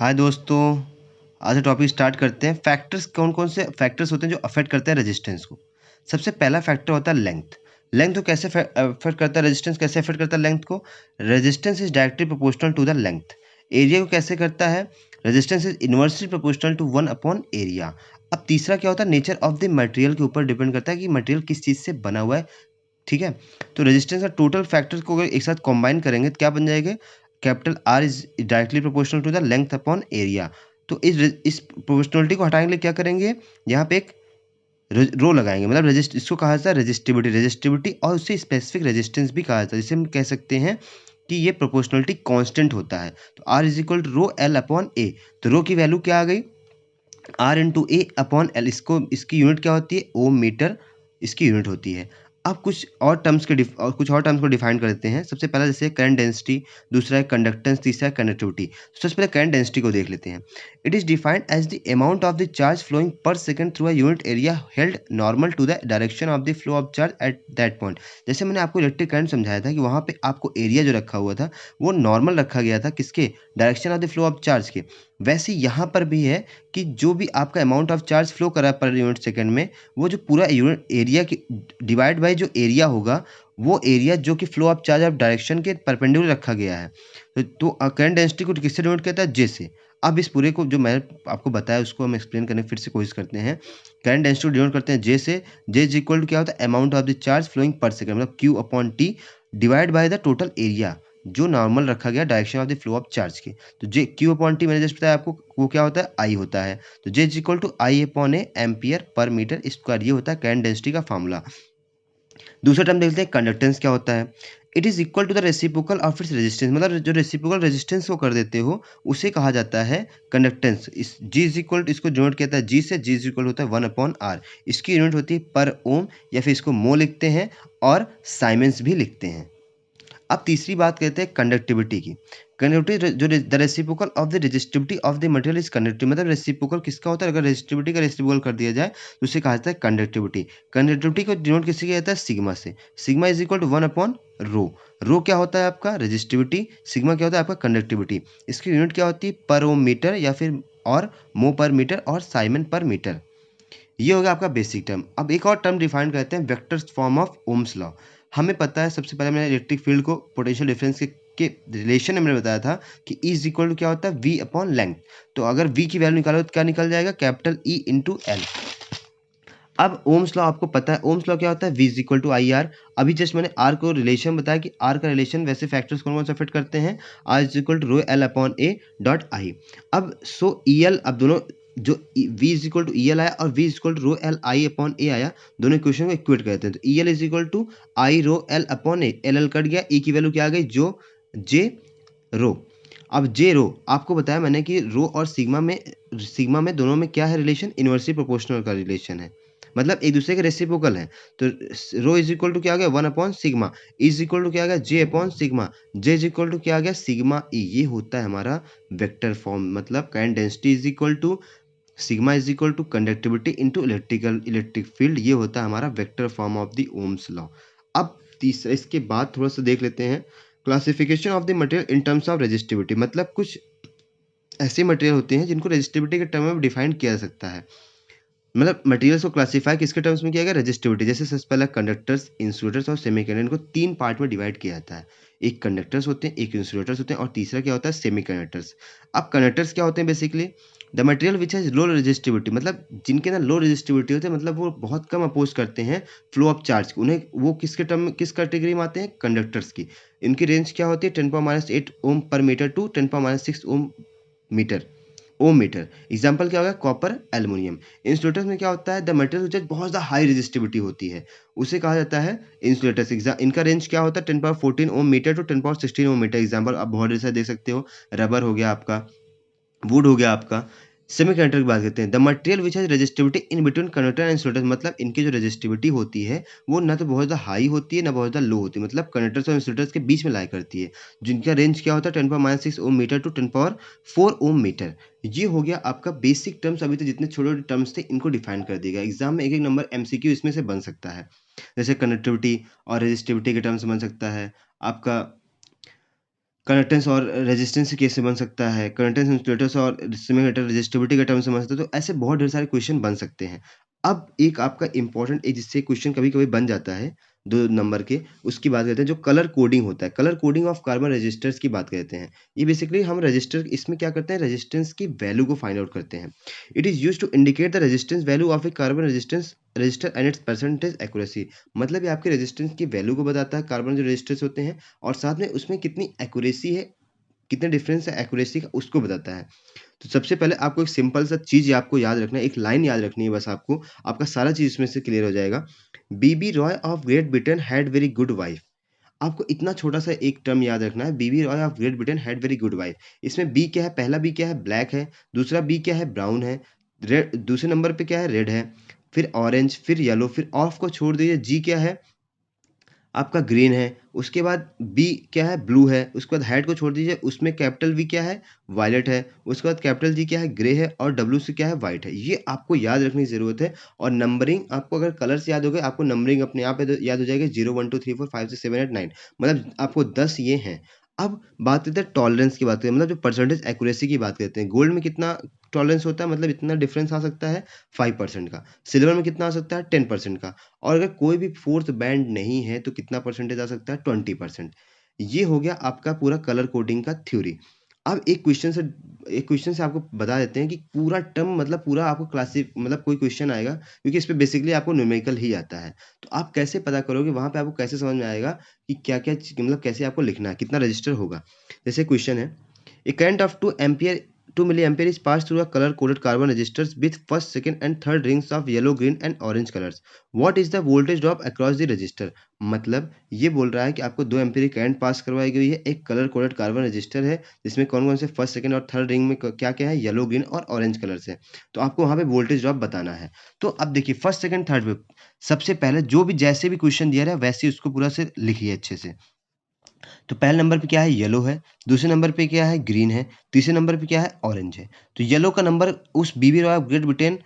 हाय दोस्तों, आज topic start करते हैं। फैक्टर्स कौन कौन से फैक्टर्स होते हैं जो अफेक्ट करते हैं रेजिस्टेंस को। सबसे पहला फैक्टर होता है लेंथ। लेंथ को कैसे अफेक्ट करता है, रेजिस्टेंस कैसे अफेक्ट करता है लेंथ को। Resistance is directly proportional to the length. Area को कैसे करता है, resistance is inversely proportional to 1/एरिया। अब तीसरा क्या होता है, नेचर ऑफ द मटेरियल के ऊपर डिपेंड करता है कि मटेरियल किस चीज़ से बना हुआ है। ठीक है, तो रेजिस्टेंस का टोटल फैक्टर्स को अगर एक साथ कंबाइन करेंगे तो क्या बन जाएगा, capital R is directly proportional to the length upon area. तो इस प्रोपोर्शनलिटी को हटाने के लिए क्या करेंगे, यहाँ पे एक रो लगाएंगे, मतलब रजिस्ट इसको कहा जाता है रेजिस्टिविटी। रेजिस्टिविटी और उससे स्पेसिफिक रेजिस्टेंस भी कहा जाता है, जिसे हम कह सकते हैं कि ये प्रोपोर्शनलिटी कांस्टेंट होता है। तो R is equal to rho L upon A. तो रो की वैल्यू क्या आ गई, R into A upon L. इसको इसकी यूनिट क्या होती है, ओम मीटर इसकी यूनिट होती है। अब कुछ और टर्म्स को डिफाइन कर देते हैं। सबसे पहला जैसे करंट डेंसिटी, दूसरा है कंडक्टेंस, तीसरा है कंडक्टिविटी। सबसे पहले करंट डेंसिटी को देख लेते हैं। It is defined as the amount of the charge flowing per second through a unit area held normal to the direction of the flow of charge at that point. जैसे मैंने आपको electric current समझाया था कि वहाँ पे आपको area जो रखा हुआ था वो नॉर्मल रखा गया था, किसके, direction of the flow of charge के। वैसे यहाँ पर भी है कि जो भी आपका अमाउंट ऑफ चार्ज फ्लो कर रहा है पर यूनिट सेकंड में, वो जो पूरा यूनिट एरिया की डिवाइड बाय जो एरिया होगा, वो एरिया जो कि flow of charge of direction के परपेंडिकुलर रखा गया है। तो करंट डेंसिटी को किससे डिनोट करता है, जे से। अब इस पूरे को जो मैं आपको बताया उसको हम एक्सप्लेन करने फिर से कोशिश करते हैं। करंट डेंसिटी को डिनोट करते हैं जे से। जे इज इक्वल टू क्या होता है, amount of the charge flowing per second, मतलब Q upon T divide by the total area जो नॉर्मल रखा गया direction of the flow of charge के। तो जे क्यू अपॉन टी मैंने जस्ट बताया आपको, वो क्या होता है, आई होता है। तो J is equal to I upon A ampere per metre square. ये होता है करंट डेंसिटी का फार्मूला। दूसरा टर्म देखते हैं, कंडक्टेंस क्या होता है। It is equal to the reciprocal of its resistance, मतलब जो रेसिप्रोकल रेजिस्टेंस को कर देते हो उसे कहा जाता है कंडक्टेंस। इस जी इज इक्वल टू, इसको डिनोट किया जाता है जी से। जी इज इक्वल होता है 1/r। इसकी यूनिट होती है पर ओम, या फिर इसको मो लिखते हैं और साइमेंस भी लिखते हैं। अब तीसरी बात करते हैं कंडक्टिविटी की। कंडक्टिविटी जो the reciprocal of the resistivity of the material is conductive, मतलब रेसिप्रोकल किसका होता है, अगर रेजिस्टिविटी का रेसिप्रोकल कर दिया जाए तो उसे कहा जाता है कंडक्टिविटी। कंडक्टिविटी को डिनोट किससे किया जाता है, सिग्मा से। सिग्मा इज इक्वल टू 1/रो। रो क्या होता है आपका रेजिस्टिविटी, सिग्मा क्या होता है आपका कंडक्टिविटी। इसकी यूनिट क्या होती है, पर ओम मीटर या फिर और मो पर मीटर और साइमन पर मीटर। ये हो गया आपका बेसिक टर्म। अब एक और टर्म डिफाइन करते हैं, vector form of Ohm's law. हमें पता है, सबसे पहले मैंने इलेक्ट्रिक फील्ड को पोटेंशियल डिफरेंस के रिलेशन में मैंने बताया था कि E इज इक्वल टू क्या होता है, V अपॉन लेंथ। तो अगर V की वैल्यू निकालो तो क्या निकल जाएगा, कैपिटल E इंटू एल। अब ओम्स लॉ आपको पता है, ओम्स लॉ क्या होता है, V is equal to I R. अभी जस्ट मैंने R को रिलेशन बताया कि R का रिलेशन वैसे फैक्टर्स कौन कौन से फिट करते हैं, R is equal to rho L upon A dot I. अब सो ई एल, अब दोनों जो V is equal to E L आया और V is equal to rho L I upon A आया, दोनों इक्वेशन को इक्वेट करते हैं। तो E L is equal to I rho L upon A, L L cut गया, E की वैल्यू क्या आ गई, जो जे रो। अब जे रो आपको बताया मैंने कि रो और सिग्मा में दोनों में क्या है रिलेशन, इनवर्सली प्रोपोर्शनल का रिलेशन है, मतलब एक दूसरे के रेसिप्रोकल है। तो रो इज इक्वल टू क्या आ गया, 1/सिग्मा। इज इक्वल टू क्या आ गया, J upon sigma. J is equal to क्या आ गया, सिग्मा ई। ये होता है हमारा वेक्टर फॉर्म, मतलब current density is equal to sigma is equal to conductivity into electric field. ये होता है हमारा vector form of the Ohm's law. अब तीसरा, इसके बाद थोड़ा सा देख लेते हैं classification of the material in terms of resistivity. मतलब कुछ ऐसे मटेरियल होते हैं जिनको रेजिस्टिविटी के टर्म में डिफाइन किया जा सकता है। मतलब मटेरियल्स को क्लासिफाई किसके टर्म्स में किया गया, रेजिस्टिविटी। जैसे सबसे पहला कंडक्टर्स, इंसुलेटर्स और सेमीकंडक्टर, इनको 3 पार्ट में डिवाइड किया जाता है। एक कंडक्टर्स होते हैं, एक इंसुलेटर्स होते हैं और तीसरा क्या होता है, सेमीकंडक्टर्स। अब कंडक्टर्स क्या होते हैं, basically the material which has low resistivity, मतलब जिनके ना लो रेजिस्टिविटी होते हैं, मतलब वो बहुत कम अपोज करते हैं फ्लो ऑफ चार्ज को। उन्हें वो किसके टर्म में, किस कैटेगरी में आते हैं, कंडक्टर्स की। इनकी रेंज क्या होती है, 10⁻8 ohm per metre to 10⁻6 ohm metre, ohm metre. Example क्या होगा, कॉपर, एल्युमिनियम। इंसुलेटर्स में क्या होता है, द मटेरियल विच बहुत ज़्यादा हाई रेजिस्टिविटी होती है, उसे कहा जाता है इंसुलेटर्स। इनका रेंज क्या होता है, 10⁻14 ohm metre to 10⁻16 ohm metre. Example आप बहुत सारे देख सकते हो, रबर हो गया आपका, वुड हो गया आपका। सेमीकंडक्टर की बात करते हैं, the material which has resistivity in between conductor and insulator, मतलब इनकी जो रेजिस्टिविटी होती है वो ना तो बहुत ज़्यादा हाई होती है ना बहुत ज़्यादा लो होती है, मतलब कंडक्टर्स और इंसुलेटर्स के बीच में लाई करती है, जिनका रेंज क्या होता है 10⁻6 ohm metre to 10⁻4 Om metre. ये हो गया आपका बेसिक टर्म्स। अभी तो जितने छोटे छोटे टर्म्स थे इनको डिफाइन कर दिया गया। एग्जाम में एक एक नंबर MCQ इसमें से बन सकता है। जैसे कंडक्टिविटी और रेजिस्टिविटी के टर्म्स बन सकता है आपका, कंडक्टेंस और रेजिस्टेंस कैसे बन सकता है, कंडक्टेंस इंसुलेटर्स और सेमीकंडक्टर रेजिस्टिविटी के टर्म से बन सकता है। तो ऐसे बहुत ढेर सारे क्वेश्चन बन सकते हैं। अब एक आपका इंपॉर्टेंट एक जिससे क्वेश्चन कभी-कभी बन जाता है 2 नंबर के, उसकी बात करते हैं जो कलर कोडिंग होता है। Colour coding of carbon resistors की बात करते हैं। ये बेसिकली हम रजिस्टर इसमें क्या करते हैं, रेजिस्टेंस की वैल्यू को फाइंड आउट करते हैं। It is used to indicate the resistance value of a carbon resistance resistor and its percentage accuracy. मतलब ये आपके रेजिस्टेंस की वैल्यू को बताता है, कार्बन जो रेजिस्टर्स होते हैं, और साथ में उसमें कितनी एक्यूरेसी है, कितना डिफरेंस है एक्यूरेसी का, उसको बताता है। तो सबसे पहले आपको एक सिंपल सा चीज़ आपको याद रखना है, एक लाइन याद रखनी है बस आपको, आपका सारा चीज़ इसमें से क्लियर हो जाएगा। BB Roy of Great Britain had very good wife. आपको इतना छोटा-सा एक टर्म याद रखना है, BB Roy of Great Britain had very good wife. इसमें बी क्या है, पहला बी क्या है, ब्लैक है, दूसरा बी क्या है, ब्राउन है, रेड दूसरे नंबर पे क्या है, रेड है, फिर ऑरेंज, फिर येलो, फिर ऑफ को छोड़ दीजिए, जी क्या है आपका ग्रीन है, उसके बाद बी क्या है, ब्लू है, उसके बाद हैड को छोड़ दीजिए, उसमें कैपिटल वी क्या है, वायलेट है, उसके बाद कैपिटल जी क्या है, ग्रे है, और डब्ल्यू से क्या है, व्हाइट है। ये आपको याद रखने की ज़रूरत है। और नंबरिंग आपको अगर कलर्स याद हो गए, आपको नंबरिंग अपने आप याद हो जाएगी, 0 1 2 3 4 5 6 7 8 9, मतलब आपको 10 ये हैं। अब बात करते हैं टॉलरेंस की बात करें, मतलब जो परसेंटेज एक्यूरेसी की बात करते हैं। गोल्ड में कितना टॉलरेंस होता है, मतलब इतना डिफरेंस आ सकता है 5% का। सिल्वर में कितना आ सकता है, 10% का। और अगर कोई भी फोर्थ बैंड नहीं है तो कितना परसेंटेज आ सकता है, 20%। ये हो गया आपका पूरा कलर कोडिंग का थ्योरी। अब एक क्वेश्चन से आपको बता देते हैं कि पूरा टर्म मतलब पूरा आपको क्लासिक मतलब कोई क्वेश्चन आएगा, क्योंकि इस पे बेसिकली आपको न्यूमेरिकल ही आता है। तो आप कैसे पता करोगे, वहाँ पे आपको कैसे समझ में आएगा कि क्या-क्या मतलब कैसे आपको लिखना है, कितना रजिस्टर होगा। जैसे क्वेश्चन है, ए current of 2 milliampere is passed through a color-coded carbon resistors with first, second and third rings of yellow, green and orange colors. What is the voltage drop across the resistor? मतलब ये बोल रहा है कि आपको 2 ampere current pass करवाई गई है, एक कलर कोडेड कार्बन रजिस्टर है जिसमें कौन-कौन से फर्स्ट, सेकंड और थर्ड रिंग में क्या-क्या है, येलो, ग्रीन और ऑरेंज कलर से। तो आपको वहाँ पे वोल्टेज ड्रॉप बताना है। तो अब देखिए फर्स्ट, सेकंड, थर्ड पे सबसे पहले जो भी जैसे भी क्वेश्चन दिया रहा है वैसे ही उसको पूरा से लिखिए अच्छे से। तो पहले नंबर पे क्या है, येलो है, दूसरे नंबर पे क्या है, ग्रीन है, तीसरे नंबर पे क्या है, ऑरेंज है। तो येलो का नंबर उस BB Roy of Great Britain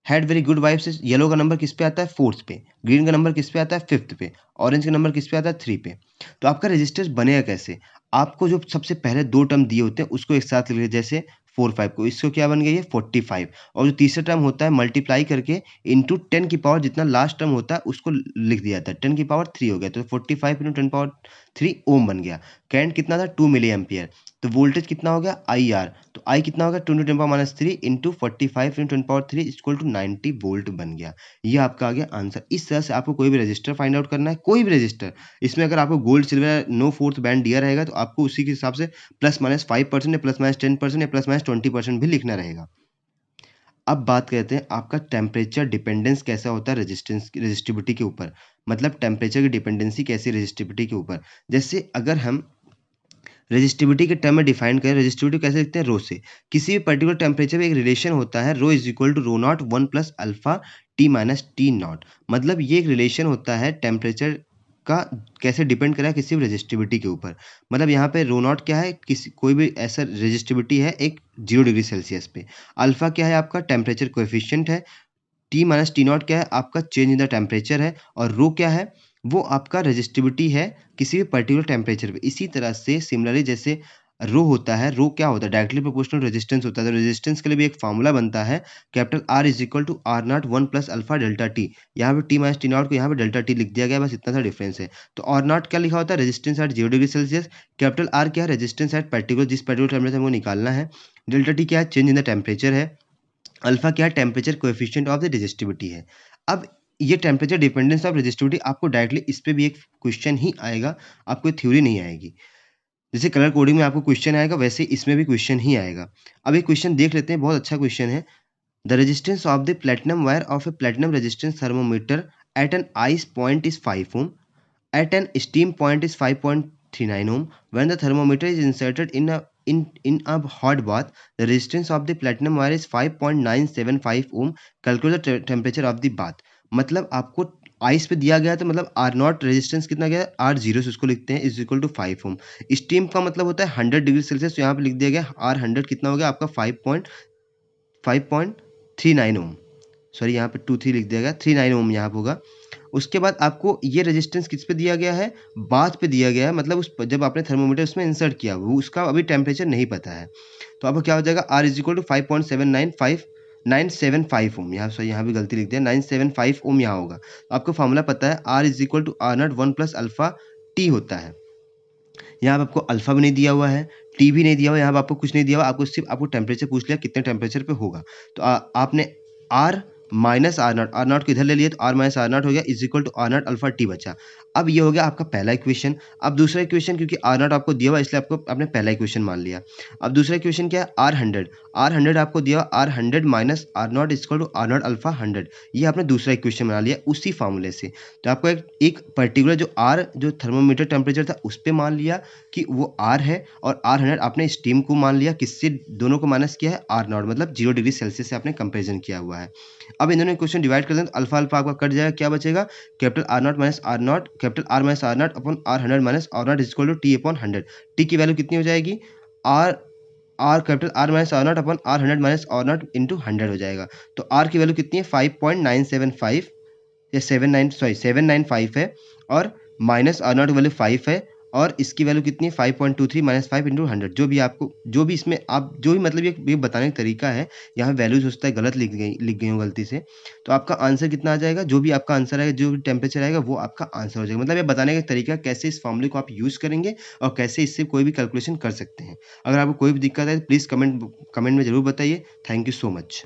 had very good wife से येलो का नंबर किस पे आता है, 4th पे, ग्रीन का नंबर किस पे आता है, 5th पे, ऑरेंज का नंबर किस पे आता है, 3 पे। तो आपका रेजिस्टेंस बनेगा कैसे? आपको जो सबसे पहले 2 टर्म दिए होते हैं उसको एक साथ लिख लीजिए, जैसे 4 5 को, इसको क्या बन गया ये 45, और जो तीसरा टर्म होता है मल्टीप्लाई करके इंटू 10 की पावर जितना लास्ट टर्म होता है उसको लिख दिया जाता है, 10 की पावर 3 हो गया, तो 45 इंटू 10 पावर 3 ओम बन गया। करंट कितना था, 2 मिली एम्पियर। तो वोल्टेज कितना हो गया, आई आर, तो आई कितना होगा, 2 × 10⁻³ into 45 into 10⁻³ equal to 90 volt बन गया। ये आपका आ गया आंसर। इस तरह से आपको कोई भी रजिस्टर फाइंड आउट करना है, कोई भी रजिस्टर। इसमें अगर आपको gold, silver, no fourth band दिया रहेगा तो आपको उसी के हिसाब से +-5% या +-10% या +-20% भी लिखना रहेगा। अब बात करते हैं आपका टेम्परेचर डिपेंडेंस कैसा होता है रेजिस्टिविटी के ऊपर, मतलब टेम्परेचर की डिपेंडेंसी कैसी है रेजिस्टिविटी के ऊपर। जैसे अगर हम रेजिस्टिविटी के टर्म में डिफाइन करें, रेजिस्टिविटी कैसे लिखते हैं, रो से। किसी भी पर्टिकुलर टेम्परेचर में एक रिलेशन होता है, rho is equal to rho naught 1 plus alpha T minus T naught. मतलब ये एक रिलेशन होता है टेम्परेचर का, कैसे डिपेंड करा है किसी भी रेजिस्टिविटी के ऊपर। मतलब यहाँ पे रो नॉट क्या है, किसी कोई भी ऐसा रेजिस्टिविटी है एक 0 डिग्री सेल्सियस पे। अल्फा क्या है, आपका टेम्परेचर कोएफिशिएंट है। टी माइनस टी नॉट क्या है, आपका चेंज इन द टेम्परेचर है। और रो क्या है, वो आपका रेजिस्टिविटी है किसी भी पर्टिकुलर टेम्परेचर पे। इसी तरह से सिमिलरली जैसे रो होता है, रो क्या होता है, डायरेक्टली प्रोपोर्शनल रेजिस्टेंस होता है। तो रेजिस्टेंस के लिए भी एक फार्मूला बनता है, capital R is equal to R naught 1 plus alpha delta T. यहाँ पे टी माइनस टी नॉट को यहाँ पे डेल्टा टी लिख दिया गया, बस इतना सा डिफरेंस है। तो आर नॉट क्या लिखा होता है, resistance at 0 degree Celsius. Capital R क्या है, रेजिस्टेंस एट पर्टिकुलर जिस पर्टिकुलर टेम्परेचर हमको निकालना है। डेल्टा टी क्या है, चेंज इन द टेम्परेचर है। अल्फा क्या है, temperature coefficient of the resistivity है। अब ये टेम्परेचर डिपेंडेंस ऑफ रेजिस्टिविटी आपको डायरेक्टली इस पे भी एक क्वेश्चन ही आएगा, आपको थ्योरी नहीं आएगी। जैसे कलर कोडिंग में आपको क्वेश्चन आएगा वैसे इसमें भी क्वेश्चन ही आएगा। अब एक क्वेश्चन देख लेते हैं, बहुत अच्छा क्वेश्चन है। The resistance of the platinum wire of a platinum resistance thermometer at an ice point is 5 ohm, at an steam point is 5.39 ohm. When the thermometer is inserted in a hot bath, the resistance of the platinum wire is 5.975 ohm. Calculate the temperature of the bath. मतलब आपको ice पे दिया गया, तो मतलब are not resistance कितना गया, are zero से उसको लिखते हैं, is equal to 5 ohm. Steam का मतलब होता है 100 डिग्री सेल्सियस, तो यहाँ पे लिख दिया गया आर 100 कितना हो गया आपका 5.39 ओम। सॉरी यहाँ पे 23 लिख दिया गया, 39 ओम यहाँ पे होगा। उसके बाद आपको ये रेजिस्टेंस किस पे दिया गया है, बाथ पे दिया गया है, मतलब उस जब आपने थर्मोमीटर उसमें इंसर्ट किया वो उसका अभी टेम्परेचर नहीं पता है। तो आपको क्या हो जाएगा, R इज इक्वल टू 5.795 ओम, यहाँ भी गलती लिख दिया, 975 ओम यहाँ होगा। आपको फॉर्मूला पता है R is equal to R naught 1 plus alpha T होता है। यहाँ पे आपको अल्फा भी नहीं दिया हुआ है, टी भी नहीं दिया हुआ है, यहाँ पे आपको कुछ नहीं दिया हुआ, आपको सिर्फ आपको टेम्परेचर पूछ लिया कितने टेम्परेचर पे होगा। तो आपने आर माइनस आर नॉट को इधर ले लिया तो आर माइनस आर नॉट हो गया is equal to R naught alpha T बचा। अब ये हो गया आपका पहला इक्वेशन। अब दूसरा इक्वेशन, क्योंकि आर नॉट आपको दिया हुआ इसलिए आपको आपने पहला इक्वेशन मान लिया। अब दूसरा इक्वेशन क्या है, आर हंड्रेड आपको दिया हुआ, R hundred minus R naught is equal to R naught alpha 100, ये आपने दूसरा इक्वेशन बना लिया उसी फार्मूले से। तो आपको एक पर्टिकुलर जो आर जो थर्मोमीटर टेम्परेचर था उस पर मान लिया कि वो आर है, और आर हंड्रेड आपने स्टीम को मान लिया, किससे दोनों को माइनस किया है, आर नॉट, मतलब 0 डिग्री सेल्सियस से आपने कंपेरिजन किया हुआ है। अब इन दोनों क्वेश्चन डिवाइड कर दें तो अल्फा अल्फा आपका कट जाएगा, क्या बचेगा, capital R naught minus R naught, capital R minus R naught upon R hundred minus R naught is equal to T upon 100। T की वैल्यू कितनी हो जाएगी, R R capital R minus R naught upon R hundred minus R naught into 100 हो जाएगा। तो are की value कितनी है, 5.975 या 795 है, और माइनस आर नॉट की वैल्यू 5 है, और इसकी वैल्यू कितनी है 5.23 माइनस 5 इंटू 100। जो भी आपको जो भी इसमें आप जो भी मतलब ये बताने का तरीका है, यहाँ वैल्यूज हो सकता है गलत लिख गई हो गलती से, तो आपका आंसर कितना आ जाएगा, जो भी आपका आंसर आएगा, जो भी टेम्परेचर आएगा वो आपका आंसर हो जाएगा। मतलब ये बताने का तरीका कैसे इस फॉर्मूले को आप यूज़ करेंगे और कैसे इससे कोई भी कैलकुलेशन कर सकते हैं। अगर आपको कोई भी दिक्कत है तो प्लीज़ कमेंट में ज़रूर बताइए। Thank you so much.